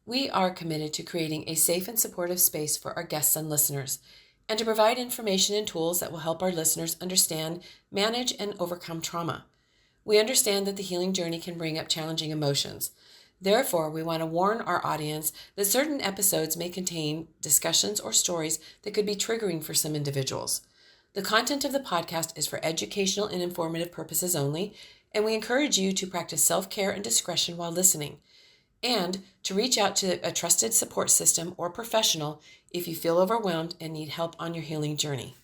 We are committed to creating a safe and supportive space for our guests and listeners, and to provide information and tools that will help our listeners understand, manage, and overcome trauma. We understand that the healing journey can bring up challenging emotions. Therefore, we want to warn our audience that certain episodes may contain discussions or stories that could be triggering for some individuals. The content of the podcast is for educational and informative purposes only, and we encourage you to practice self-care and discretion while listening, and to reach out to a trusted support system or professional if you feel overwhelmed and need help on your healing journey.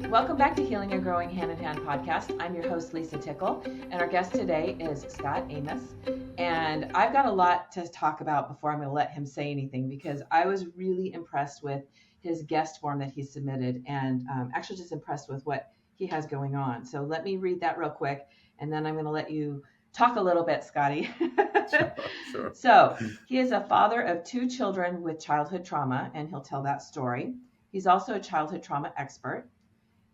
Welcome back to Healing and Growing Hand in Hand podcast. I'm your host, Lisa Tickle, and our guest today is Scott Aemis. And I've got a lot to talk about before I'm going to let him say anything, because I was really impressed with his guest form that he submitted, and actually just impressed with what he has going on. So let me read that real quick, and then I'm going to let you talk a little bit, Scotty. Sure. So he is a father of 2 children with childhood trauma, and he'll tell that story. He's also a childhood trauma expert.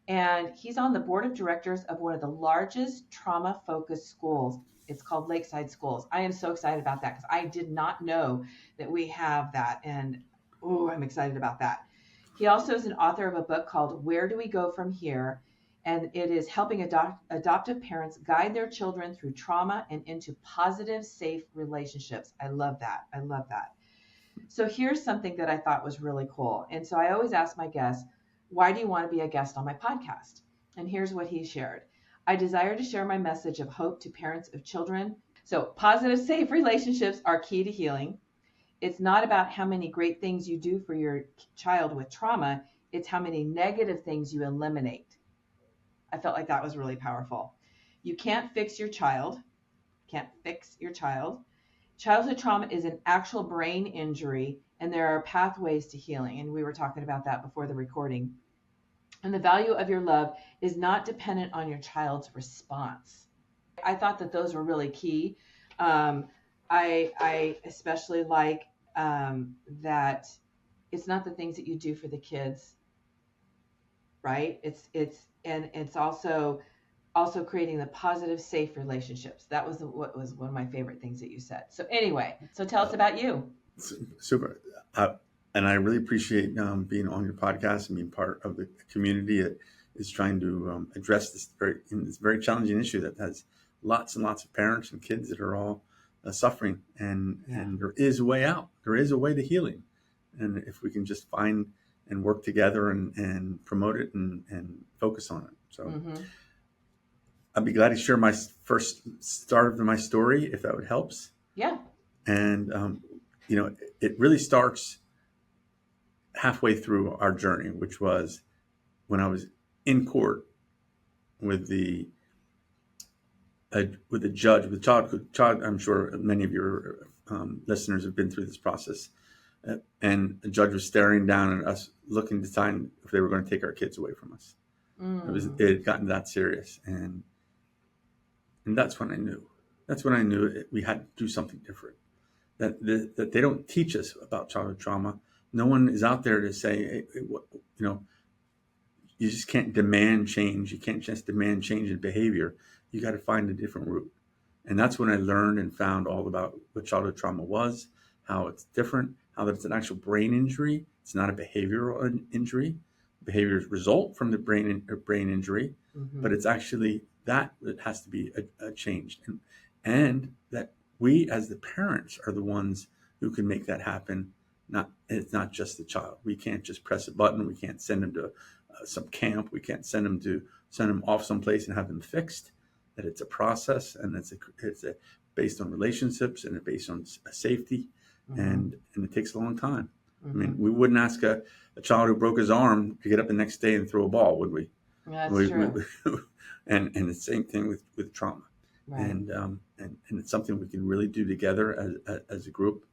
And he's on the board of directors of one of the largest trauma-focused schools. It's called Lakeside Schools. I am so excited about that because I did not know that we have that. And I'm excited about that. He also is an author of a book called Where Do We Go From Here? And it is helping adoptive parents guide their children through trauma and into positive, safe relationships. I love that. I love that. So here's something that I thought was really cool. And so I always ask my guests, why do you want to be a guest on my podcast? And here's what he shared. I desire to share my message of hope to parents of children. So positive, safe relationships are key to healing. It's not about how many great things you do for your child with trauma. It's how many negative things you eliminate. I felt like that was really powerful. You can't fix your child. Childhood trauma is an actual brain injury, and there are pathways to healing. And we were talking about that before the recording. And the value of your love is not dependent on your child's response. I thought that those were really key. I especially like that it's not the things that you do for the kids, right? It's also creating the positive, safe relationships. That was what was one of my favorite things that you said. So anyway, so tell us about you. Super. And I really appreciate being on your podcast and being part of the community that is trying to address this very challenging issue that has lots and lots of parents and kids that are all suffering. And there is a way out. There is a way to healing. And if we can just find and work together and promote it and focus on it. So I'd be glad to share my first start of my story, if that would helps. Yeah. And, it really starts halfway through our journey, which was when I was in court with the judge, with child. I'm sure many of your listeners have been through this process. And the judge was staring down at us, looking to find if they were going to take our kids away from us. It had gotten that serious. And that's when I knew. That's when I knew we had to do something different. That they don't teach us about childhood trauma. No one is out there to say, you just can't demand change. You can't just demand change in behavior. You got to find a different route. And that's when I learned and found all about what childhood trauma was, how it's different, how that it's an actual brain injury. It's not a behavioral injury. Behaviors result from the brain injury, but it's actually that has to be changed. And that we as the parents are the ones who can make that happen. It's not just the child. We can't just press a button. We can't send them to some camp. We can't send them off someplace and have them fixed. That it's a process, and it's based on relationships, and it's based on safety, and it takes a long time. I mean, we wouldn't ask a child who broke his arm to get up the next day and throw a ball, would we? That's true. And the same thing with trauma. Right. And it's something we can really do together as a group.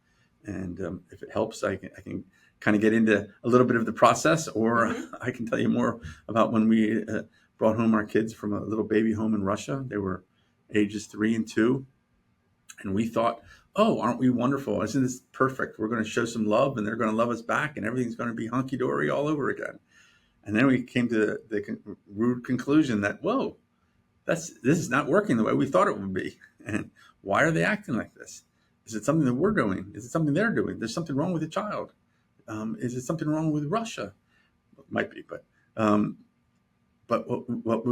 And if it helps, I can kind of get into a little bit of the process, or I can tell you more about when we brought home our kids from a little baby home in Russia. They were ages 3 and 2. And we thought, oh, aren't we wonderful? Isn't this perfect? We're going to show some love, and they're going to love us back, and everything's going to be hunky-dory all over again. And then we came to the rude conclusion that, whoa, this is not working the way we thought it would be. And why are they acting like this? Is it something that we're doing? Is it something they're doing? There's something wrong with the child. Is it something wrong with Russia? Might be, um, but what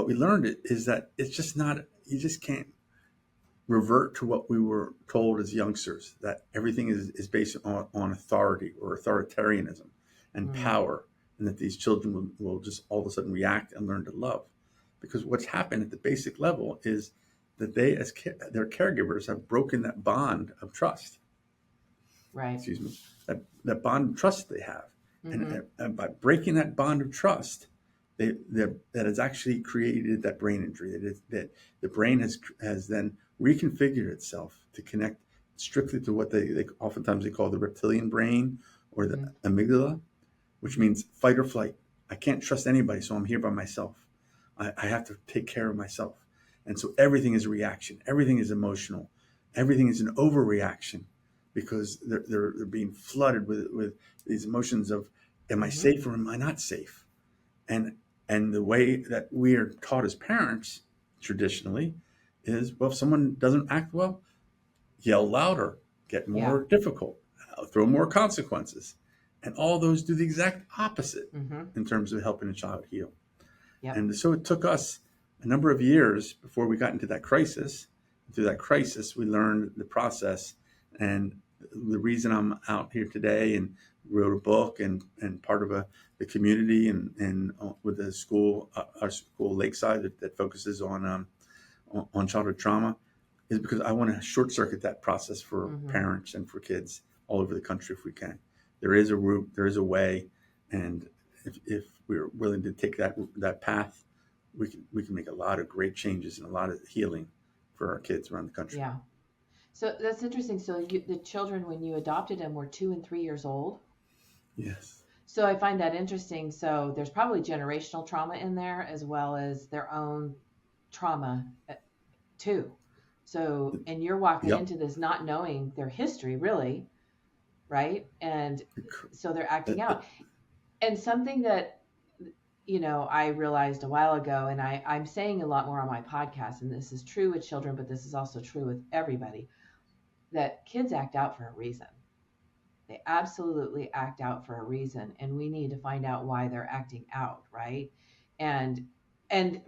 we learned is that it's just not. You just can't revert to what we were told as youngsters, that everything is based on authority or authoritarianism and Mm. power, and that these children will just all of a sudden react and learn to love. Because what's happened at the basic level is that they, as their caregivers, have broken that bond of trust. Right. Excuse me, that bond of trust they have. Mm-hmm. And by breaking that bond of trust, that has actually created that brain injury. That the brain has then reconfigured itself to connect strictly to what they oftentimes they call the reptilian brain or the Mm-hmm. amygdala, which means fight or flight. I can't trust anybody, so I'm here by myself. I have to take care of myself. And so everything is a reaction. Everything is emotional. Everything is an overreaction because they're being flooded with these emotions of, am I Mm-hmm. safe or am I not safe? And and the way that we are taught as parents traditionally is, well, if someone doesn't act well, yell louder, get Yeah. more difficult, throw more consequences. And all those do the exact opposite Mm-hmm. in terms of helping a child heal. Yep. And so it took us a number of years before we got into that crisis. Through that crisis, we learned the process. And the reason I'm out here today and wrote a book and part of the community and with the school, our school Lakeside that focuses on childhood trauma is because I want to short circuit that process for Mm-hmm. parents and for kids all over the country if we can. There is a route, there is a way, and if we're willing to take that path, we can make a lot of great changes and a lot of healing for our kids around the country. Yeah. So that's interesting. So the children, when you adopted them, were 2 and 3 years old. Yes. So I find that interesting. So there's probably generational trauma in there as well as their own trauma too. So, and you're walking Yep. into this not knowing their history really, right? And so they're acting out. And something that, I realized a while ago, and I'm saying a lot more on my podcast, and this is true with children, but this is also true with everybody, that kids act out for a reason. They absolutely act out for a reason, and we need to find out why they're acting out, right? And and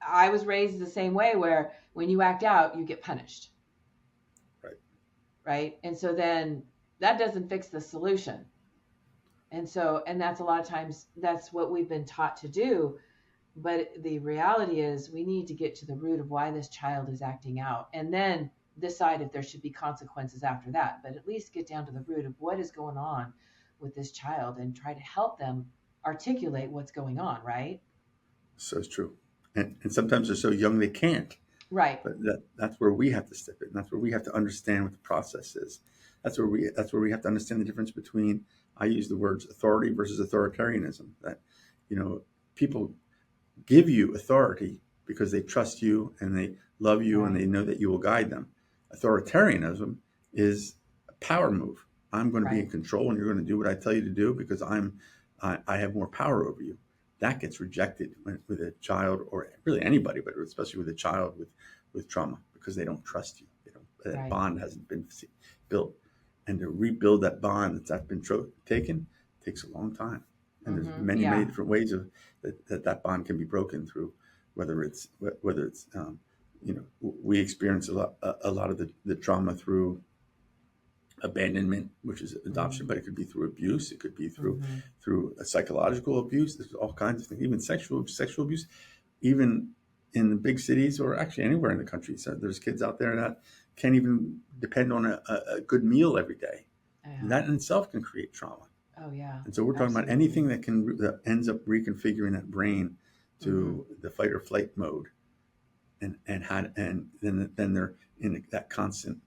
I was raised the same way where when you act out, you get punished, Right. right? And so then that doesn't fix the solution. And that's a lot of times that's what we've been taught to do. But the reality is we need to get to the root of why this child is acting out and then decide if there should be consequences after that. But at least get down to the root of what is going on with this child and try to help them articulate what's going on, right? So it's true. And sometimes they're so young they can't. Right. But that's where we have to step in. That's where we have to understand what the process is. That's where we have to understand the difference between, I use the words authority versus authoritarianism. That, people give you authority because they trust you and they love you and Right. they know that you will guide them. Authoritarianism is a power move. I'm going to be in Right. control and you're going to do what I tell you to do because I have more power over you. That gets rejected with a child, or really anybody, but especially with a child with trauma, because they don't trust you. That Right. bond hasn't been built, and to rebuild that bond that's been taken takes a long time. And there's Mm-hmm. many Yeah. different ways of that bond can be broken through, whether it's we experience a lot of the trauma through abandonment, which is adoption, Mm-hmm. but it could be through abuse. It could be Mm-hmm. through a psychological abuse. There's all kinds of things, even sexual abuse, even in the big cities or actually anywhere in the country. So there's kids out there that can't even depend on a good meal every day. And Yeah. that in itself can create trauma. Oh yeah. And so we're talking about Absolutely. anything that ends up reconfiguring that brain Mm-hmm. to the fight or flight mode, and then they're in that constant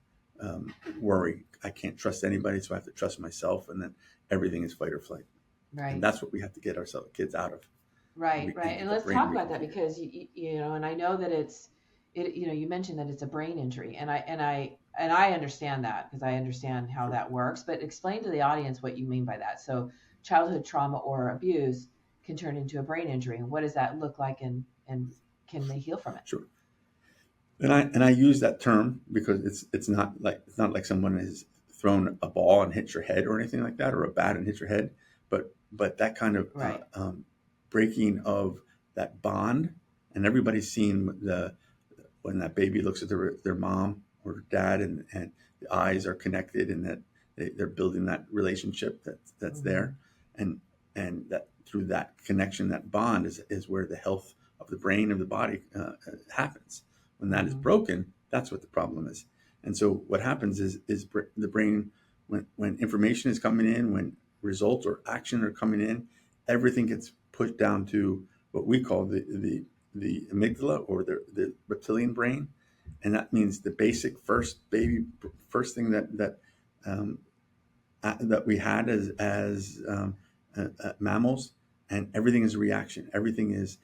worry. I can't trust anybody, so I have to trust myself, and then everything is fight or flight. And Right. that's what we have to get ourselves kids out of, Right, right. and And get that let's brain talk about that reconfigured. because and I know that you mentioned that it's a brain injury, and I understand that because I understand how Sure. that works. But explain to the audience what you mean by that. So, childhood trauma or abuse can turn into a brain injury, and what does that look like, and can they heal from it? Sure. And I use that term because it's not like someone has thrown a ball and hit your head or anything like that, or a bat and hit your head, but that kind of Right. breaking of that bond. And everybody's seen when that baby looks at their mom or dad, and the eyes are connected, and that they're building that relationship that's Mm-hmm. there, and that through that connection, that bond is where the health of the brain, of the body, happens. When that is Mm-hmm. broken, that's what the problem is. And so what happens is the brain, when information is coming in, when results or action are coming in, everything gets pushed down to what we call the amygdala, or the reptilian brain. And that means the basic first thing um, that we had as mammals. And everything is a reaction. Everything is,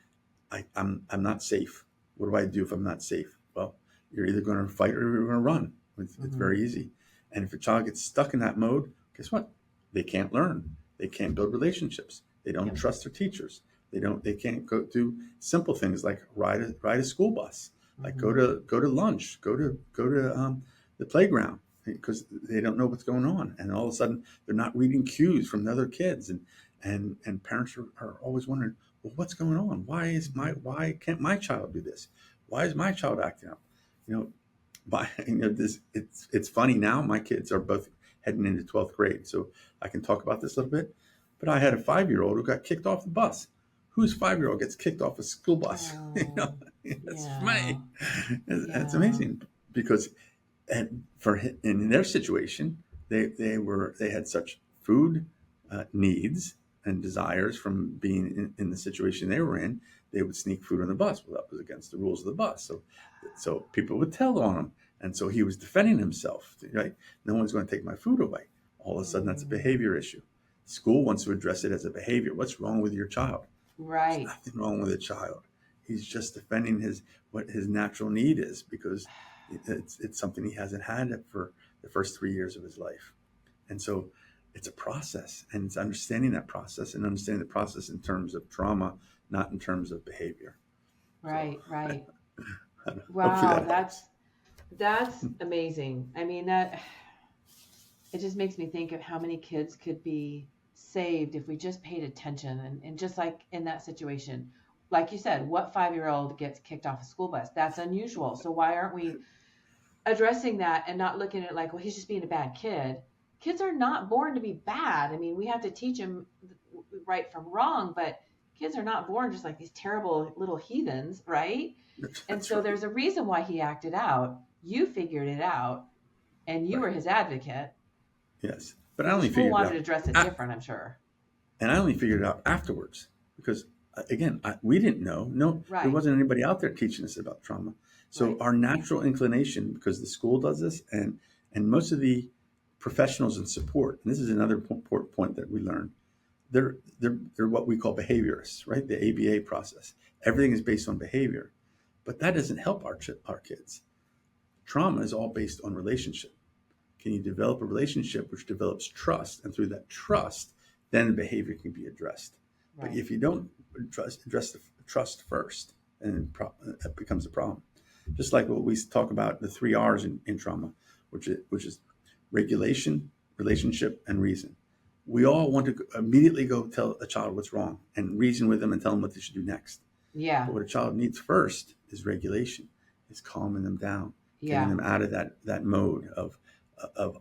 I'm not safe. What do I do if I'm not safe? Well, you're either going to fight or you're going to run. It's Mm-hmm. very easy. And if a child gets stuck in that mode, guess what? They can't learn. They can't build relationships. They don't Yep. trust their teachers. They can't go do simple things like ride a school bus, like Mm-hmm. go to lunch, go to the playground, because they don't know what's going on. And all of a sudden they're not reading cues from the other kids, and parents are always wondering, well, what's going on? Mm-hmm. Why can't my child do this? Why is my child acting up? You know, this, it's funny now. My kids are both heading into 12th grade, so I can talk about this a little bit. But I had a 5-year-old who got kicked off the bus. Whose 5-year-old gets kicked off a school bus? Oh, It's yeah. funny. It's Yeah. amazing because, and in their situation, they had such food needs and desires from being in the situation they were in. They would sneak food on the bus. Well, that was against the rules of the bus. So people would tell on him, and so he was defending himself. Right? No one's going to take my food away. All of a sudden, that's a Mm. behavior issue. School wants to address it as a behavior. What's wrong with your child? There's Right. nothing wrong with a child. He's just defending what his natural need is, because it's something he hasn't had for the first 3 years of his life. And so it's a process, and it's understanding that process, and understanding the process in terms of trauma, not in terms of behavior. So Right. Right. hopefully Wow. that helps. That's amazing. I mean, that it just makes me think of how many kids could be saved if we just paid attention. And just like in that situation, like you said, what 5-year-old gets kicked off a school bus? That's unusual. So why aren't we addressing that and not looking at it like, well, he's just being a bad kid? Kids are not born to be bad. I mean, we have to teach them right from wrong, but kids are not born just like these terrible little heathens, right? And That's so right. there's a reason why he acted out. You figured it out, and you Right. were his advocate, Yes. But I but the only school figured it wanted to out. address it different, I'm sure. And I only figured it out afterwards, because, again, we didn't know. No, there Right, wasn't anybody out there teaching us about trauma. So right. our natural inclination, because the school does this, and most of the professionals in support, and this is another important point that we learned, they're what we call behaviorists, right? The ABA process. Everything is based on behavior, but that doesn't help our kids. Trauma is all based on relationship. Can you develop a relationship which develops trust? And through that trust, then the behavior can be addressed. But Right. if you don't address the trust first, then it becomes a problem. Just like what we talk about, the 3 R's in trauma, which is regulation, relationship, and reason. We all want to immediately go tell a child what's wrong and reason with them and tell them what they should do next. Yeah, But what a child needs first is regulation, is calming them down, getting yeah, them out of that mode of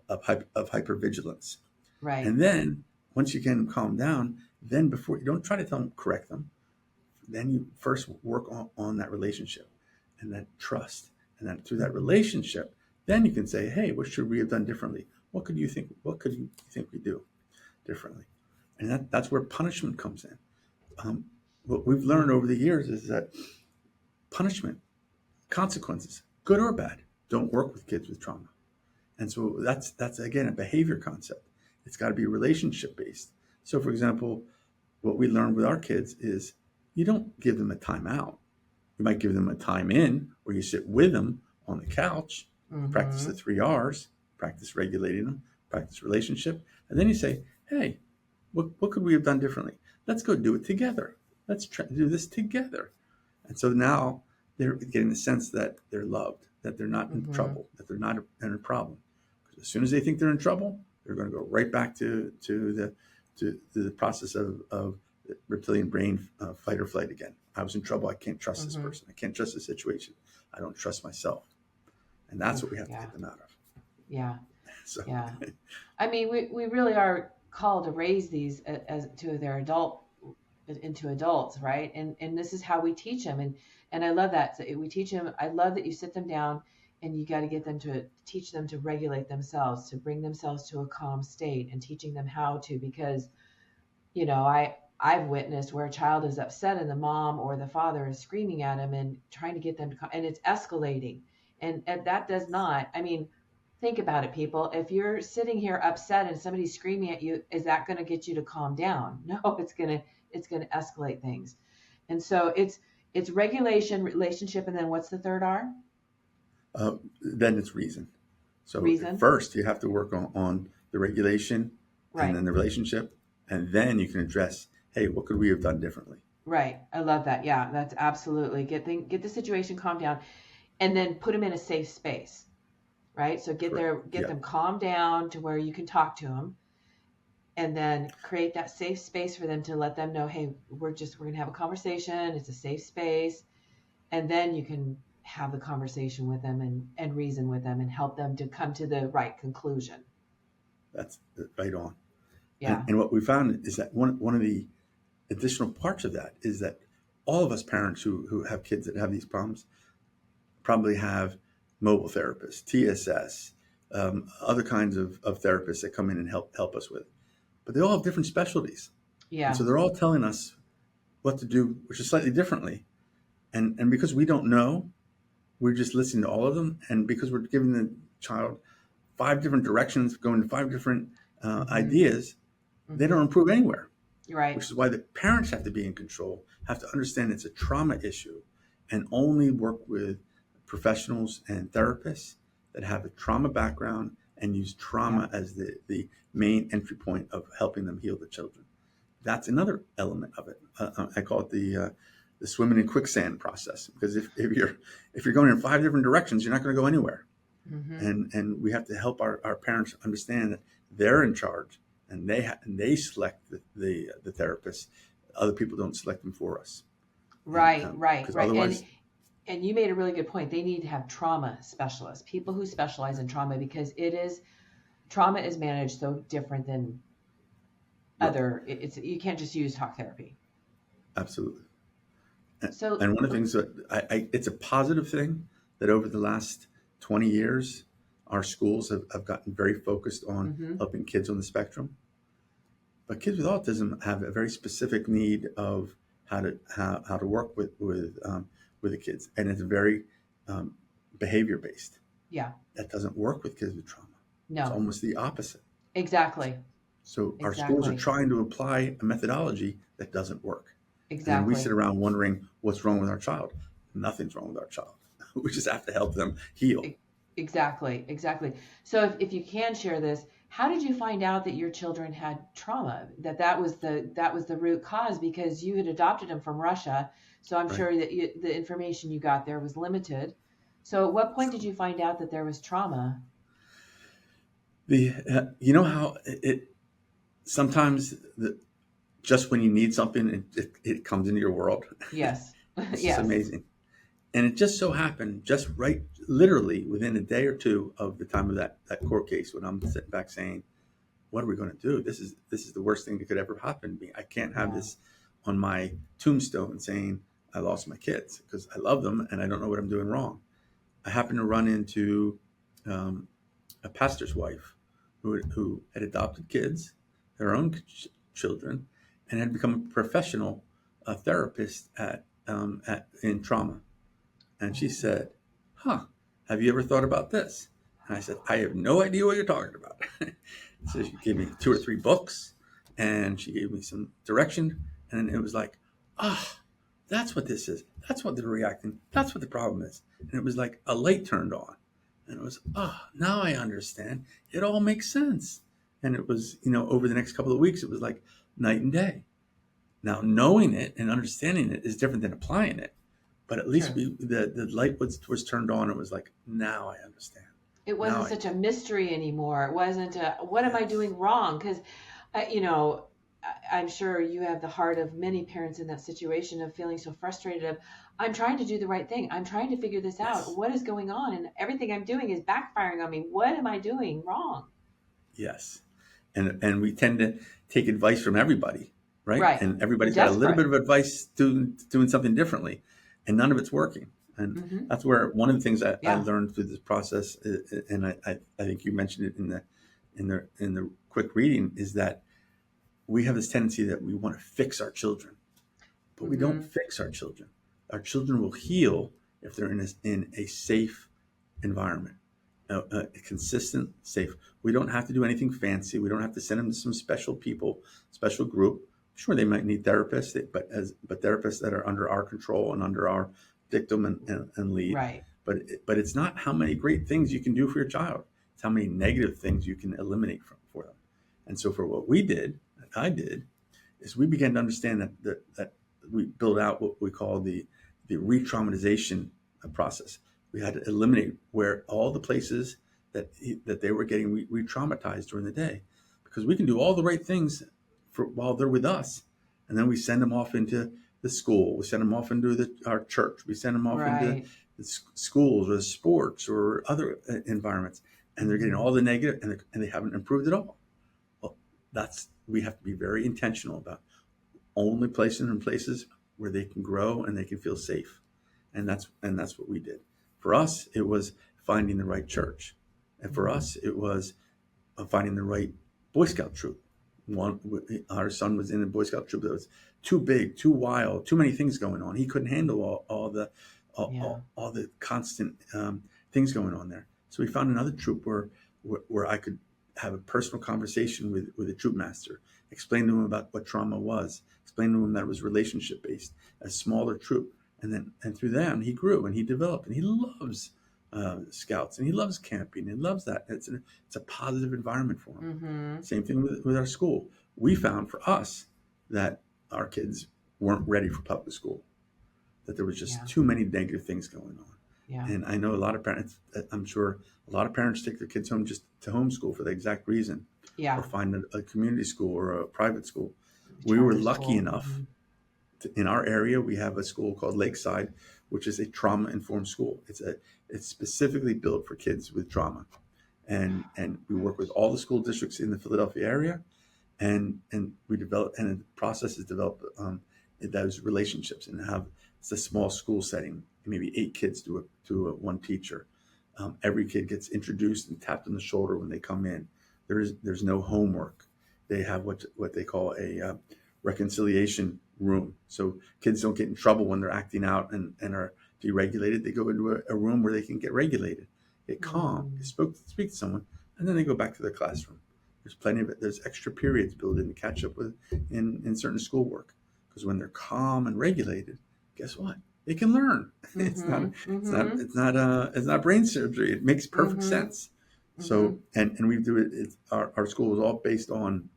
hypervigilance. right. And then once you get them calmed down, then before you don't try to tell them, correct them, then you first work on that relationship and that trust. And then through that Hmm. relationship, then you can say, hey, what should we have done differently? What could you think we do differently? And that's where punishment comes in. Um, what we've learned Hmm. over the years is that punishment, consequences, good or bad, don't work with kids with trauma. And so that's again a behavior concept. It's got to be relationship based. So, for example, what we learned with our kids is you don't give them a timeout. You might give them a time in, where you sit with them on the couch, practice the Hmm. 3 R's, practice regulating them, practice relationship, and then you say, hey, what could we have done differently? Let's go do it together. Let's do this together. And so now they're getting the sense that they're loved, that they're not in Mm-hmm. trouble, that they're not in a problem. Because as soon as they think they're in trouble, they're going to go right back to the process of reptilian brain fight or flight again. I was in trouble. I can't trust this Mm-hmm. person. I can't trust the situation. I don't trust myself. And that's Oof, what we have to yeah. get them out of. Yeah. So, Yeah. I mean, we really are called to raise these as to their adult into adults, right? And this is how we teach them. And I love that. So we teach them. I love that you sit them down and you got to get them to teach them to regulate themselves, to bring themselves to a calm state, and teaching them how to, because I've witnessed where a child is upset and the mom or the father is screaming at him and trying to get them to, and it's escalating. And that does not, I mean, think about it, people. If you're sitting here upset and somebody's screaming at you, is that going to get you to calm down? No, it's going to escalate things. And so it's regulation, relationship, and then what's the third R? then it's reason. So Reason. first you have to work on the regulation and Right. then the relationship. And then you can address, hey, what could we have done differently? Right. I love that. Yeah, that's absolutely get the situation calmed down, and then put them in a safe space. Right. So Correct. get Yeah, them calmed down to where you can talk to them, and then create that safe space for them to let them know, hey, we're going to have a conversation. It's a safe space. And then you can have the conversation with them and reason with them and help them to come to the right conclusion. that's right on. Yeah. And what we found is that one of the additional parts of that is that all of us parents who have kids that have these problems probably have mobile therapists, TSS, other kinds of therapists that come in and help us with. But they all have different specialties. And Yeah. so they're all telling us what to do, which is slightly differently. And because we don't know, we're just listening to all of them. And because we're giving the child 5 different directions, going to 5 different Mm-hmm. ideas, they don't Mm-hmm. improve anywhere, Right. which is why the parents have to be in control, have to understand it's a trauma issue, and only work with professionals and therapists that have a trauma background and use Yep. trauma as the main entry point of helping them heal the children. That's another element of it. I call it the swimming in quicksand process, because if you're going in 5 different directions, you're not going to go anywhere. Mm-hmm. And we have to help our parents understand that they're in charge, and they select the therapist. Other people don't select them for us, and Right. Right. because Right. otherwise, And you made a really good point. They need to have trauma specialists, people who specialize in trauma, because trauma is managed so different than right, it's you can't just use talk therapy. absolutely. And So and one of the things that it's a positive thing that over the last 20 years, our schools have gotten very focused on mm-hmm. helping kids on the spectrum. But kids with autism have a very specific need of how to work with the kids, and it's very um, behavior based. Yeah. That doesn't work with kids with trauma. It's No. almost the opposite. Exactly. So our schools are Exactly. trying to apply a methodology that doesn't work, and then we sit Exactly. around wondering what's wrong with our child. Nothing's wrong with our child. We just have to help them heal. E- Exactly. Exactly. So if you can share this, how did you find out that your children had trauma? That was the root cause, because you had adopted them from Russia. So I'm Right. sure that the information you got there was limited. So at what point did you find out that there was trauma? You know how sometimes just when you need something, it comes into your world. Yes. It's just Yes. amazing. And it just so happened, just right, literally within a day or two of the time of that court case, when I'm sitting back saying, "What are we going to do? This is the worst thing that could ever happen to me. I can't have Yeah. this on my tombstone saying I lost my kids, because I love them and I don't know what I'm doing wrong." I happened to run into um, a pastor's wife who had adopted kids, their own children, and had become a professional therapist at in trauma. And she Oh. said, "Huh, have you ever thought about this?" And I said, "I have no idea what you're talking about." So she gave me 2 or 3 books, and she gave me some direction. And it was like, ah, that's what this is. That's what they're reacting. That's what the problem is. And it was like a light turned on. And it was, now I understand. It all makes sense. And it was, over the next couple of weeks, it was like night and day. Now, knowing it and understanding it is different than applying it. but at least True. the light was turned on. It was like, now I understand. It Now wasn't I such a get mystery anymore. It wasn't a, what am I yes, doing wrong? Because, you know, I'm sure you have the heart of many parents in that situation of feeling so frustrated of, I'm trying to do the right thing. I'm trying to figure this out. yes, What is going on? And everything I'm doing is backfiring on me. What am I doing wrong? yes, and we tend to take advice from everybody, right? Right. And We're everybody's got a little desperate. bit of advice doing something differently, and none of it's working. And Hmm. that's where one of the things I Yeah. learned through this process, and I think you mentioned it in the quick reading, is that we have this tendency that we want to fix our children, but we don't Hmm. fix our children. Our children will heal if they're in a safe environment, a consistent, safe. We don't have to do anything fancy. We don't have to send them to some special people, special group. Sure, they might need therapists, but therapists that are under our control and under our dictum and lead. Right. But it's not how many great things you can do for your child. It's how many negative things you can eliminate for them. And so for what we did, I did, is we began to understand that we build out what we call the re-traumatization process. We had to eliminate where all the places that they were getting re-traumatized during the day, because we can do all the right things while they're with us, and then we send them off into the school. We send them off into our church. We send them off into Right. the schools or the sports or other environments, and they're getting Hmm. all the negative, and they haven't improved at all. Well, that's we have to be very intentional about only placing them in places where they can grow and they can feel safe. And that's what we did. For us, it was finding the right church. And for Hmm. us, it was finding the right Boy Scout troop. One, our son was in a Boy Scout troop that was too big, too wild, too many things going on. He couldn't handle all the Yeah. all the constant things going on there. So we found another troop where I could have a personal conversation with a troop master, explain to him about what trauma was, explain to him that it was relationship based, a smaller troop, and through them he grew and he developed and he loves scouts and he loves camping and loves that. It's a positive environment for him. Hmm. Same thing with our school. We found for us that our kids weren't ready for public school, that there was just Yeah. too many negative things going on. Yeah. And I know a lot of parents, I'm sure a lot of parents take their kids home just to homeschool for the exact reason, or Yeah. find a community school or a private school. We were Charter lucky school. enough Hmm. in our area, we have a school called Lakeside, which is a trauma informed school. It's specifically built for kids with trauma. And we work with all the school districts in the Philadelphia area, and we develop, and the process is developed those relationships, and have it's a small school setting, maybe 8 kids to one teacher. Every kid gets introduced and tapped on the shoulder when they come in. There's no homework. They have what they call a reconciliation room, so kids don't get in trouble when they're acting out and are deregulated. They go into a room where they can get regulated, get calm, Mm. speak to someone, and then they go back to their classroom. There's plenty of it. There's extra periods built in to catch up with in certain schoolwork, because when they're calm and regulated, guess what? They can learn. It's not Mhm. it's not Mhm. it's not it's not brain surgery. It makes perfect Mhm. sense. So Mhm. and we do it. Our school was all based on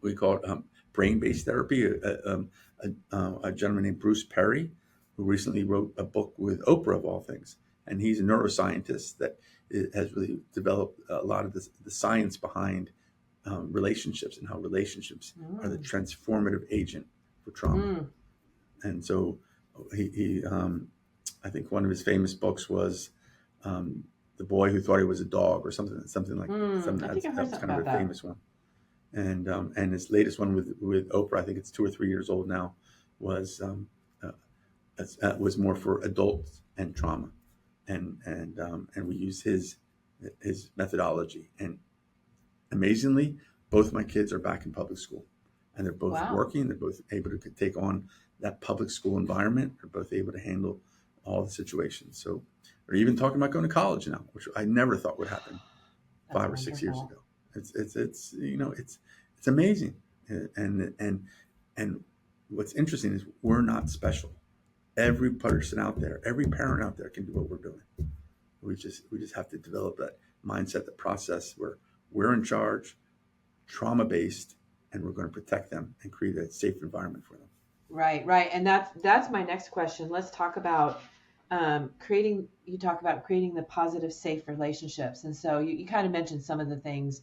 we call it brain based therapy. A gentleman named Bruce Perry, who recently wrote a book with Oprah of all things, and he's a neuroscientist that has really developed a lot of the science behind relationships and how relationships are the Mm. transformative agent for trauma. Mm. And so he I think one of his famous books was um, The Boy Who Thought He Was a Dog, or something like that. Mm. I think I've That heard was something kind of about a that. famous one. And his latest one with Oprah, I think it's 2 or 3 years old now, was uh, was more for adults and trauma, and we use his methodology. And amazingly, both my kids are back in public school, and they're both Wow. working. They're both able to take on that public school environment. They're both able to handle all the situations. So, we're even talking about going to college now, which I never thought would happen That's 5 or 6 years wonderful. ago. It's amazing, and what's interesting is we're not special. Every person out there, every parent out there can do what we're doing. We just have to develop that mindset, the process where we're in charge, trauma based, and we're going to protect them and create a safe environment for them. Right. And that's my next question. Let's talk about you talk about creating the positive, safe relationships. And so you kind of mentioned some of the things,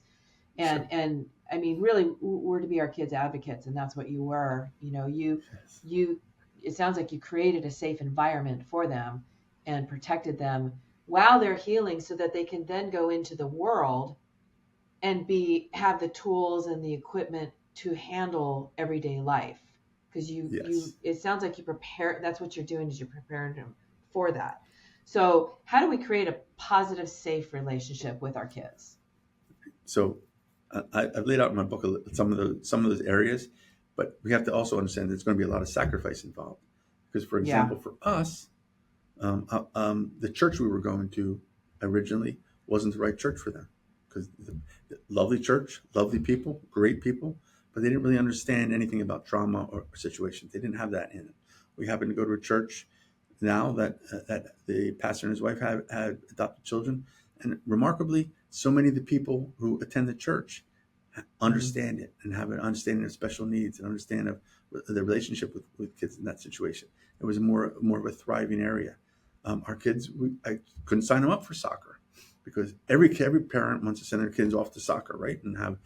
Sure. and I mean, really, we're to be our kids' advocates, and that's what you were. Yes. You, it sounds like you created a safe environment for them and protected them while they're healing so that they can then go into the world and have the tools and the equipment to handle everyday life, because Yes. it sounds like you prepare, that's what you're doing, is you're preparing them for that. So how do we create a positive, safe relationship with our kids? So I've laid out in my book some of those areas, but we have to also understand there's going to be a lot of sacrifice involved. Because, for Yeah. example, for us, the church we were going to originally wasn't the right church for them. Because the lovely church, lovely people, great people, but they didn't really understand anything about trauma or situations. They didn't have that in it. We happened to go to a church now that the pastor and his wife had adopted children, and remarkably, so many of the people who attend the church Mm-hmm. understand it and have an understanding of special needs and understand of the relationship with kids in that situation. It was more of a thriving area. Our kids, I couldn't sign them up for soccer because every parent wants to send their kids off to soccer, right, and have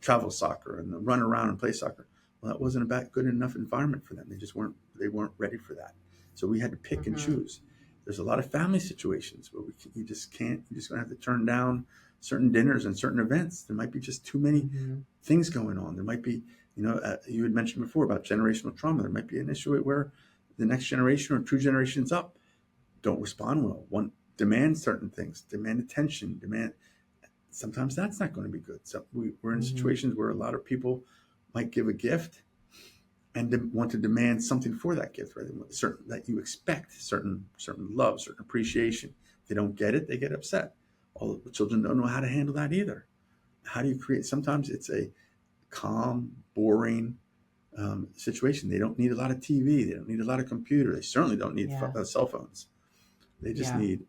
travel soccer and run around and play soccer. Well, that wasn't a good enough environment for them. They weren't ready for that. So we had to pick and Mm-hmm. choose. There's a lot of family situations where you just can't. You're just going to have to turn down certain dinners and certain events. There might be just too many Mm-hmm. things going on. There might be, you had mentioned before about generational trauma. There might be an issue where the next generation or two generations up don't respond well. One demand certain things, demand attention, demand. Sometimes that's not going to be good. So we're in Mm-hmm. situations where a lot of people might give a gift and want to demand something for that gift, right? Certain that you expect certain love, certain appreciation. If they don't get it, they get upset. All the children don't know how to handle that either. How do you create? Sometimes it's a calm, boring situation. They don't need a lot of TV. They don't need a lot of computer. They certainly don't need Yeah. cell phones. They just Yeah. need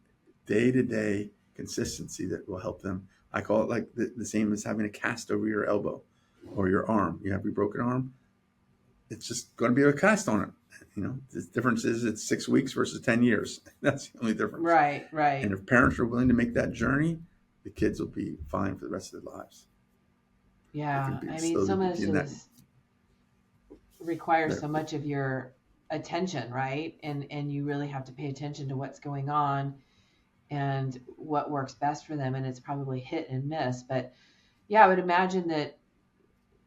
day to day consistency that will help them. I call it like the same as having a cast over your elbow or your arm. You have your broken arm. It's just going to be a cast on it. The difference is it's 6 weeks versus 10 years. That's the only difference. Right. And Right. if parents are willing to make that journey, the kids will be fine for the rest of their lives. They can Yeah. be I mean, slowly so much begin that. is requires that so much of your attention, right? And you really have to pay attention to what's going on and what works best for them, and it's probably hit and miss. But yeah, I would imagine that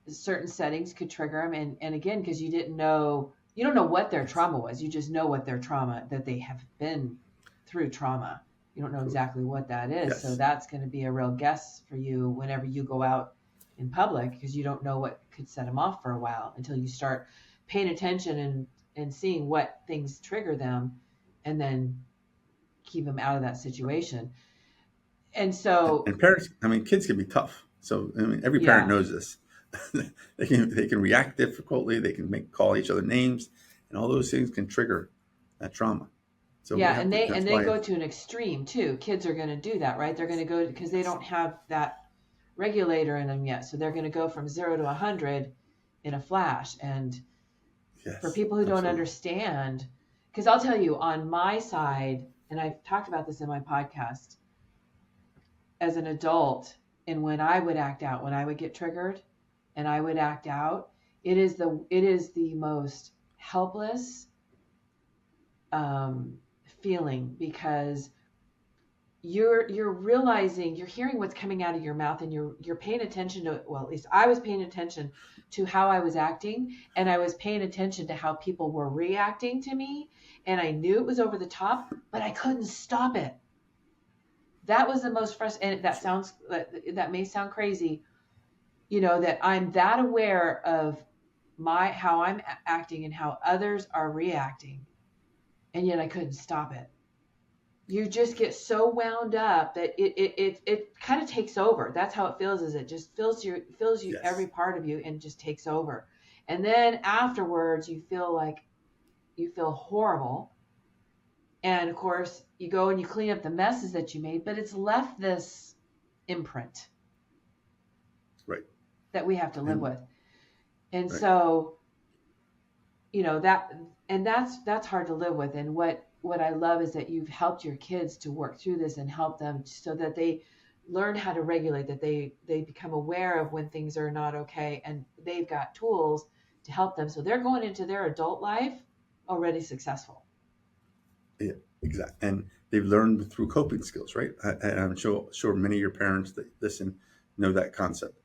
certain settings could trigger them, and again, because you don't know what their yes, trauma was, you just know what their trauma, that they have been through trauma. You don't know correct. exactly what that is, so Yes, that's going to be a real guess for you whenever you go out in public, because you don't know what could set them off for a while until you start paying attention and seeing what things trigger them, and then keep them out of that situation. And so, and parents. I mean, kids can be tough. So I mean, every parent yeah, knows this. They can react difficultly. They can call each other names, and all those things can trigger that trauma. So we yeah, have to. and That's they why. go to an extreme too. Kids are going to do that, right? They're going to go because they Yes, don't have that regulator in them yet, so they're going to go from 0 to 100 in a flash. And for yes, people who don't absolutely. understand, because I'll tell you on my side, and I've talked about this in my podcast, as an adult, and when I would act out, when I would get triggered, and I would act out, it is the most helpless um, feeling, because you're realizing, you're hearing what's coming out of your mouth, and you're paying attention to, well, at least I was paying attention to how I was acting, and I was paying attention to how people were reacting to me, and I knew it was over the top, but I couldn't stop it. That was the most frustrating. And Sure. that may sound crazy, that I'm that aware of my how I'm acting and how others are reacting, and yet I couldn't stop it. You just get so wound up that it kind of takes over. That's how it feels. Is it just fills you, every Yes. part of you, and just takes over. And then afterwards you feel like you feel horrible. And of course you go and you clean up the messes that you made, but it's left this imprint Right. that we have to live And with. And right. so that, and that's hard to live with. And what I love is that you've helped your kids to work through this and help them so that they learn how to regulate, that they become aware of when things are not okay, and they've got tools to help them, so they're going into their adult life already successful. Yeah, exactly. And they've learned through coping skills, right? And I'm sure many of your parents that listen know that concept.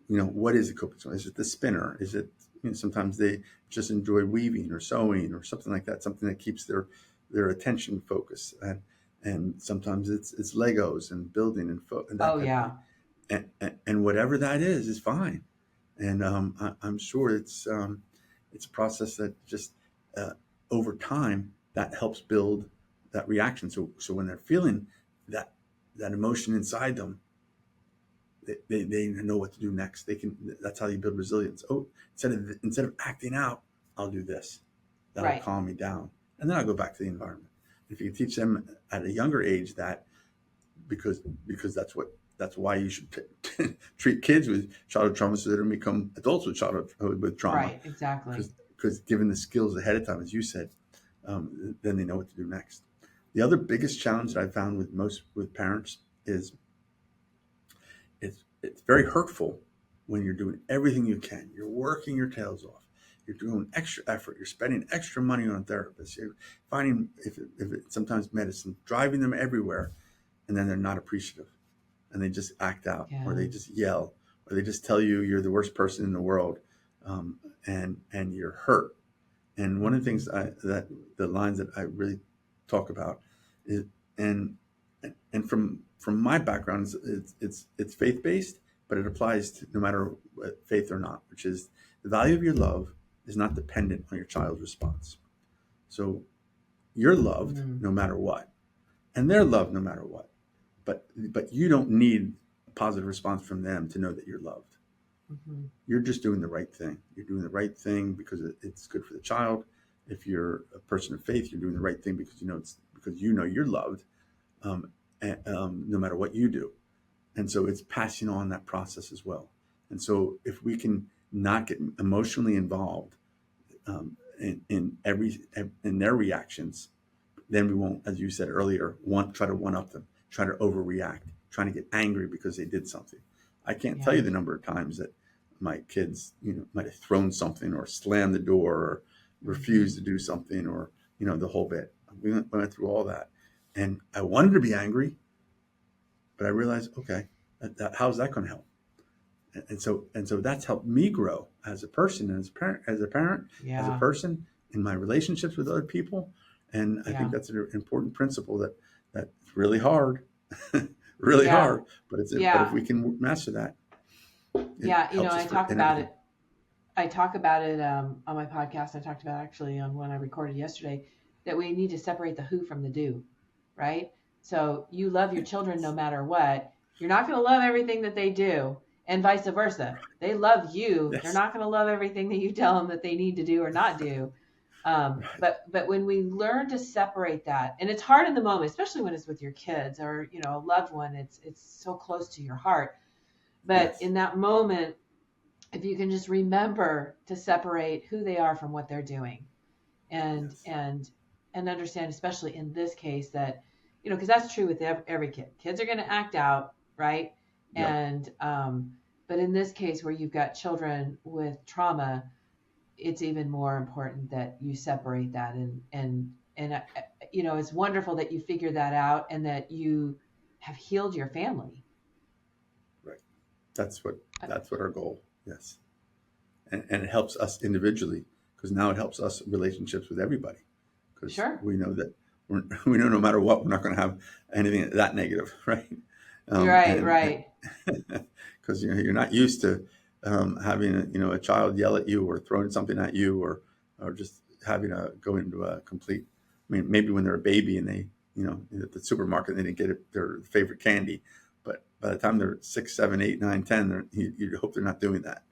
What is a coping skill? Is it the spinner? Is it, sometimes they just enjoy weaving or sewing or something like that, something that keeps their attention focused. And sometimes it's Legos and building and that Oh type of thing. yeah. And whatever that is fine. And I'm sure it's a process that just uh, over time that helps build that reaction. So when they're feeling that that emotion inside them, they know what to do next. They can. That's how you build resilience. Oh, instead of acting out, I'll do this. That'll Right. calm me down, and then I'll go back to the environment. If you can teach them at a younger age that, because that's why you should treat kids with childhood trauma so they don't become adults with childhood with trauma, Right. Exactly. because given the skills ahead of time, as you said, then they know what to do next. The other biggest challenge that I found with parents is it's very hurtful when you're doing everything you can. You're working your tails off. You're doing extra effort. You're spending extra money on therapists. You're finding if it sometimes medicine driving them everywhere, and then they're not appreciative, and they just act out, or Yeah. they just yell, or they just tell you you're the worst person in the world, and you're hurt. And one of the Hmm. things that the lines that I really talk about is, and and from my background, it's faith based, but it applies to no matter what faith or not, which is the value of your love is not dependent on your child's response. So you're loved Mm. no matter what, and they're loved no matter what. But you don't need a positive response from them to know that you're loved. Hmm. You're just doing the right thing. You're doing the right thing because it's good for the child. If you're a person of faith, you're doing the right thing because you know you're loved, no matter what you do. And so it's passing on that process as well. And so if we can not get emotionally involved in their reactions, then we won't, as you said earlier, try to one up them, try to overreact, trying to get angry because they did something. I can't tell Yeah. you the number of times that my kids, might have thrown something or slammed the door or Hmm. refused to do something, or the whole bit. We went through all that, and I wanted to be angry, but I realized, okay, how's that going to help? And so that's helped me grow as a person, as a parent, as a Yeah. person in my relationships with other people. And I think Yeah. that's an important principle that's really hard, really Yeah. hard. But if Yeah. we can master that, it Yeah. helps us I for talk in about everything. it. I talk about it on my podcast. I talked about actually on one I recorded yesterday that we need to separate the who from the do, right? So you love your children no matter what. You're not going to love everything that they do, and vice versa. They love you. They're Yes, not going to love everything that you tell them that they need to do or not do. right. But when we learn to separate that, and it's hard in the moment, especially when it's with your kids or a loved one, it's so close to your heart. But Yes, in that moment, if you can just remember to separate who they are from what they're doing, and yes, and and understand, especially in this case, that because that's true with every kid. Kids are going to act out, right? yep, And but in this case where you've got children with trauma, it's even more important that you separate that. And it's wonderful that you figure that out and that you have healed your family. right. That's what Uh, that's what our goal. Yes, and it helps us individually because now it helps us relationships with everybody because sure. we know that we know no matter what we're not going to have anything that negative, right? Right, And right. because you're not used to having a child yell at you or throwing something at you, or just having to go into a complete. I mean, maybe when they're a baby and they at the supermarket they didn't get their favorite candy, but by the time they're 6, 7, 8, 9, 10, you hope they're not doing that,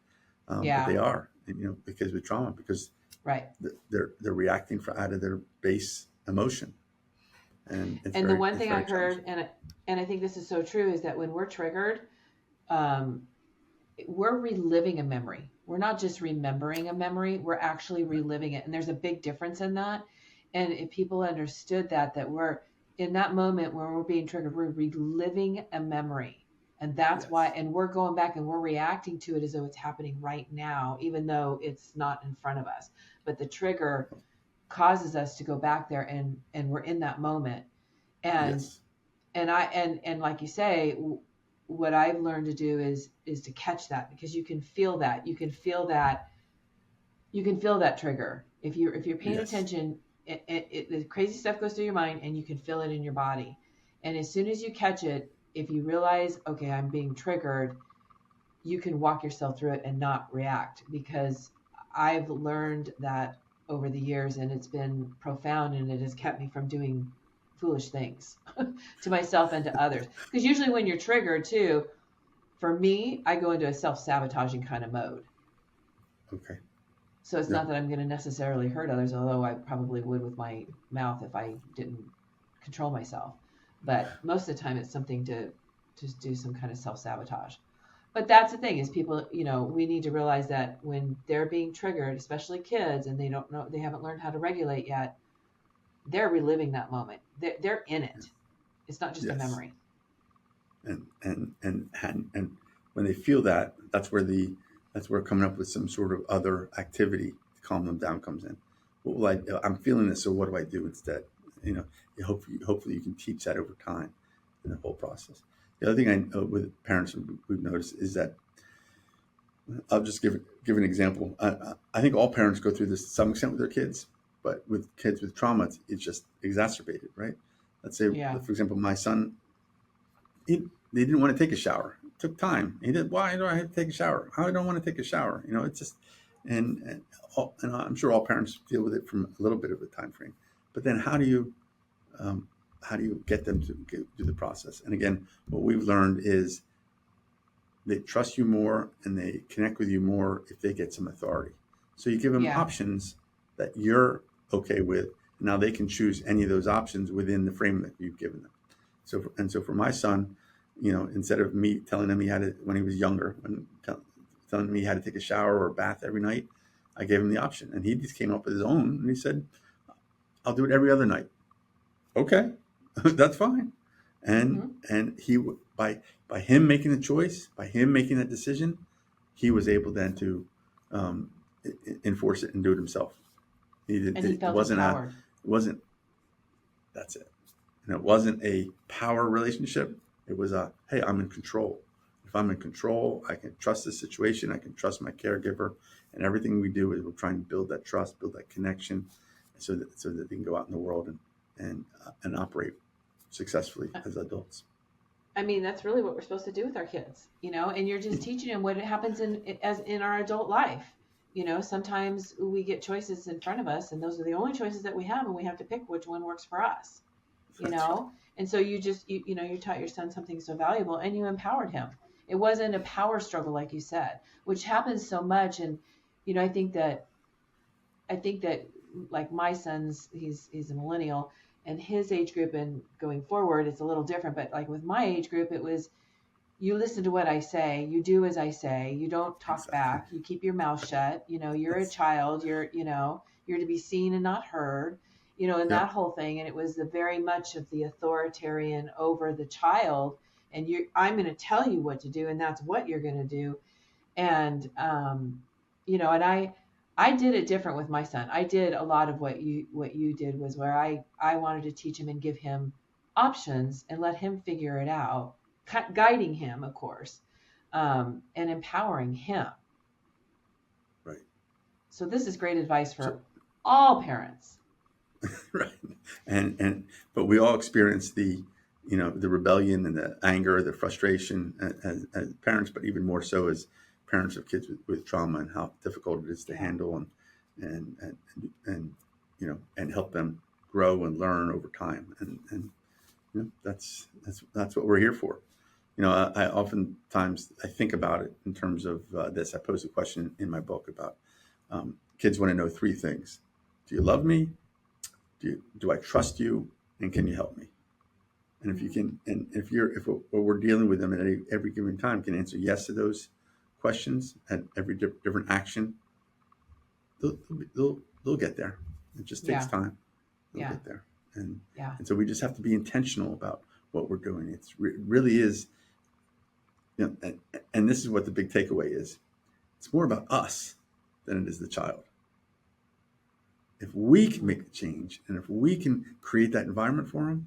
but Yeah, they are, because with trauma, because right. they're reacting out of their base emotion, and And the one it's thing I very heard, challenging. and I think this is so true, is that when we're triggered, um, we're reliving a memory. We're not just remembering a memory, we're actually Right. reliving it. And there's a big difference in that. And if people understood that we're in that moment when we're being triggered, we're reliving a memory. And that's why, Yes. and we're going back and we're reacting to it as though it's happening right now, even though it's not in front of us. But the trigger causes us to go back there, and we're in that moment. And Yes. and like you say, what I've learned to do is to catch that, because you can feel that. You can feel that trigger if you're paying Yes. attention. The crazy stuff goes through your mind, and you can feel it in your body. And as soon as you catch it, if you realize, okay, I'm being triggered, you can walk yourself through it and not react. Because I've learned that over the years, and it's been profound, and it has kept me from doing foolish things to myself and to others. Because usually when you're triggered too, for me, I go into a self-sabotaging kind of mode. Okay. So it's Yeah. not that I'm going to necessarily hurt others, although I probably would with my mouth if I didn't control myself. But most of the time, it's something to just do some kind of self-sabotage. But that's the thing, is people, we need to realize that when they're being triggered, especially kids, and they don't know, they haven't learned how to regulate yet, they're reliving that moment. They're in it. It's not just a Yes. memory. And when they feel that, that's where coming up with some sort of other activity to calm them down comes in. What will I'm feeling this, so what do I do instead? You know, hopefully you can teach that over time in the whole process. The other thing I know with parents we've noticed is that, I'll just give an example. I think all parents go through this to some extent with their kids, but with kids with trauma, it's just exacerbated, right? Let's say, Yeah. for example, my son, they didn't want to take a shower. It took time. He did. Why do I have to take a shower? I don't want to take a shower. It's just, and I'm sure all parents deal with it from a little bit of a time frame. But then um, how do you get them to do the process? And again, what we've learned is they trust you more and they connect with you more if they get some authority. So you give them Yeah. options that you're okay with. Now they can choose any of those options within the frame that you've given them. So for my son, instead of me telling him he had to, when he was younger, telling me he had to take a shower or a bath every night, I gave him the option, and he just came up with his own, and he said, "I'll do it every other night." Okay, that's fine. And Hmm. and he by him making the choice, by him making that decision, he was able then to um, enforce it and do it himself. He did, And he it felt wasn't empowered. it wasn't that's it. And it wasn't a power relationship. It was a, hey, I'm in control. If I'm in control, I can trust the situation. I can trust my caregiver. And everything we do is we're trying to build that trust, build that connection, so that they can go out in the world and operate successfully as adults. I mean, that's really what we're supposed to do with our kids, and you're just teaching them what happens in our adult life. Sometimes we get choices in front of us, and those are the only choices that we have, and we have to pick which one works for us. you That's right. know and so you taught your son something so valuable, and you empowered him. It wasn't a power struggle, like you said, which happens so much. And I think that like my son's, he's a millennial, and his age group, and going forward it's a little different, but like with my age group, it was, you listen to what I say, you do as I say, you don't talk Exactly. back, you keep your mouth shut, you're a That's child, you're to be seen and not heard, and yeah. that whole thing. And it was the very much of the authoritarian over the child, and I'm going to tell you what to do, and that's what you're going to do. And and I did it different with my son. I did a lot of what you did, was where I wanted to teach him and give him options and let him figure it out, guiding him, of course, and empowering him. Right. So this is great advice So for all parents. right. And but we all experience the rebellion and the anger, the frustration as parents, but even more so as parents of kids with trauma, and how difficult it is to Yeah. handle and and and and help them grow and learn over time. And that's what we're here for. I oftentimes I think about it in terms of this. I posed a question in my book about kids want to know three things: Do you love me? Do I trust you? And can you help me? And if you Mm. can, and if what we're dealing with them at every given time can answer yes to those questions at every different action, they'll get there. It just takes Yeah. time. They'll Yeah. get there, and Yeah. and so we just have to be intentional about what we're doing. It really is, and this is what the big takeaway is. It's more about us than it is the child. If we can Mm-hmm. make the change, and if we can create that environment for them,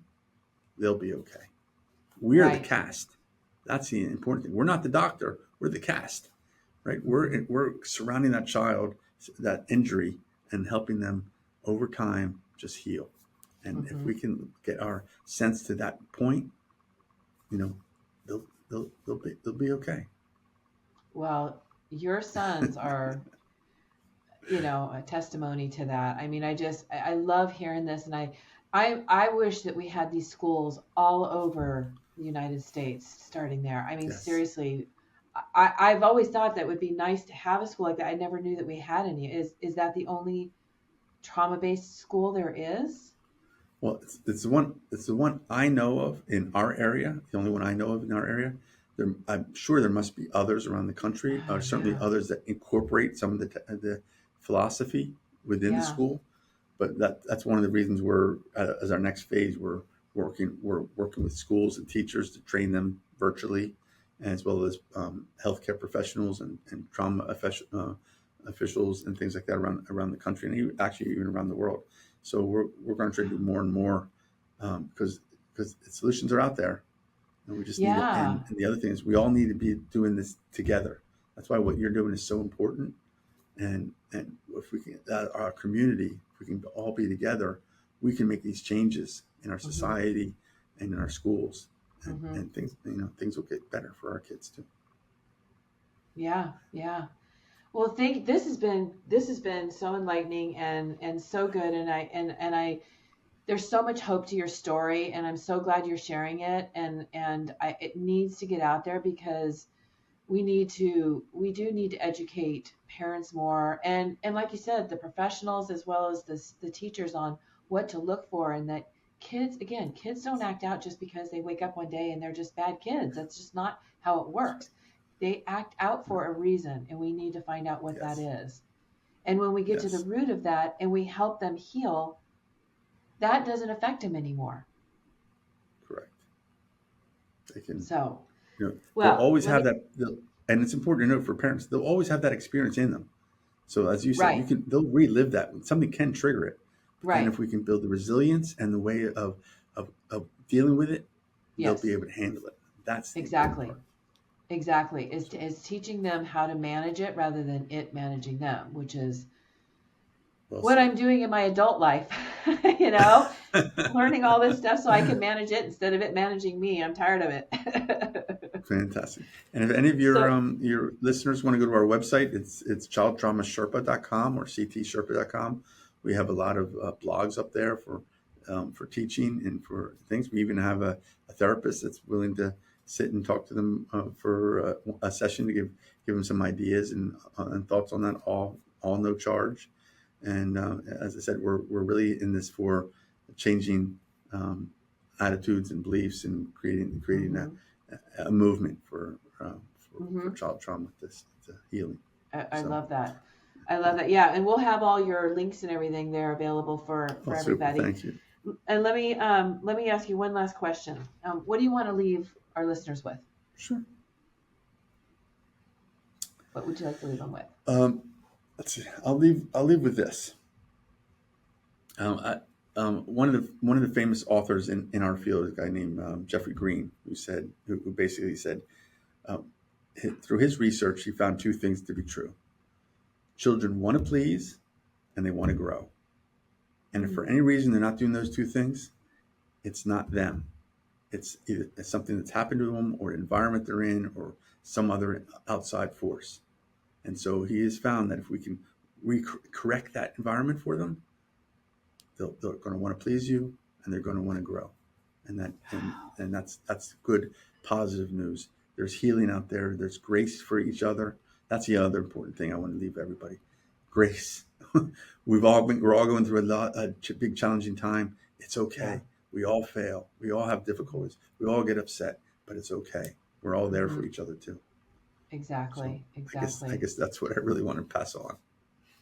they'll be okay. We are the Right. cast. That's the important thing. We're not the doctor. We're the cast, right? Mm-hmm. We're surrounding that child, that injury, and helping them over time just heal. And if Mm-hmm. we can get our sense to that point, you know, they'll be okay. Well, your sons are, a testimony to that. I mean, I love hearing this, and I wish that we had these schools all over the United States, starting there. I mean, Yes. seriously, I've always thought that would be nice to have a school like that. I never knew that we had any. Is that the only trauma-based school there is? Well, it's the one I know of in our area. The only one I know of in our area. I'm sure there must be others around the country, or Oh, certainly yeah. others that incorporate some of the philosophy within the Yeah. school. But that's one of the reasons we're, as our next phase, we're working with schools and teachers to train them virtually, as well as healthcare professionals and trauma officials and things like that around the country, and actually even around the world. So we're going to try to do more and more, because solutions are out there, and we just need to. Yeah. And the other thing is, we all need to be doing this together. That's why what you're doing is so important. And if we can, our community, if we can all be together, we can make these changes in our Mm-hmm. society and in our schools, and, Mm-hmm. and things will get better for our kids too. Yeah. Yeah. Well, this has been so enlightening and so good, and I there's so much hope to your story, and I'm so glad you're sharing it, and it needs to get out there because we do need to educate parents more, and like you said, the professionals as well as the teachers on what to look for, and that kids don't act out just because they wake up one day and they're just bad kids. That's just not how it works. They act out for a reason, and we need to find out what that Yes, is. And when we get to the yes, root of that and we help them heal, that doesn't affect them anymore. correct. They can, So, they'll well, always let me have that, and it's important to note for parents, they'll always have that experience in them. So as you said, right, they'll relive that. Something can trigger it, but then right, if we can build the resilience and the way of dealing with it, they'll be yes, able to handle it. That's the important exactly. part. Exactly. Is teaching them how to manage it rather than it managing them, which is Well what said. I'm doing in my adult life. you know, Learning all this stuff so I can manage it instead of it managing me. I'm tired of it. Fantastic. And if any of so, your listeners want to go to our website, it's childtraumasherpa.com or ctsherpa.com. We have a lot of blogs up there for teaching and for things. We even have a therapist that's willing to sit and talk to them for a session to give them some ideas and thoughts on that, all no charge. And as I said, we're really in this for changing attitudes and beliefs and creating hmm a movement for hmm child trauma to healing. I So, love that. I love that. Yeah, and we'll have all your links and everything there available for super. everybody. Thank you. And let me ask you one last question. What do you want to leave our listeners with? Sure. What would you like to leave them with? Um, let's see. I'll leave with this. One of the famous authors in our field is a guy named Jeffrey Green, who basically said, um, through his research, he found two things to be true: children want to please, and they want to grow. And if for Mm, any reason they're not doing those two things, it's not them. It's either it's something that's happened to them, or an environment they're in, or some other outside force. And so he has found that if we can correct that environment for them, they're going to want to please you, and they're going to want to grow. And that's good, positive news. There's healing out there. There's grace for each other. That's the other important thing I want to leave everybody. Grace. We're all going through a big challenging time. It's yeah. okay. We all fail. We all have difficulties. We all get upset, but it's okay. We're all there hmm for each other too. So Exactly. I Exactly. guess that's what I really want to pass on.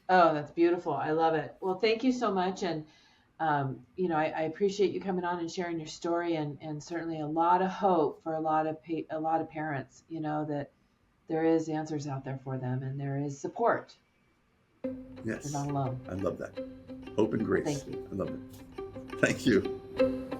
Oh, that's beautiful. I love it. Well, thank you so much. And, I appreciate you coming on and sharing your story, and certainly a lot of hope for a lot of parents, that there is answers out there for them and there is support. They're Yes, not alone. I love that. Hope and grace. Thank you. I love it. Thank you.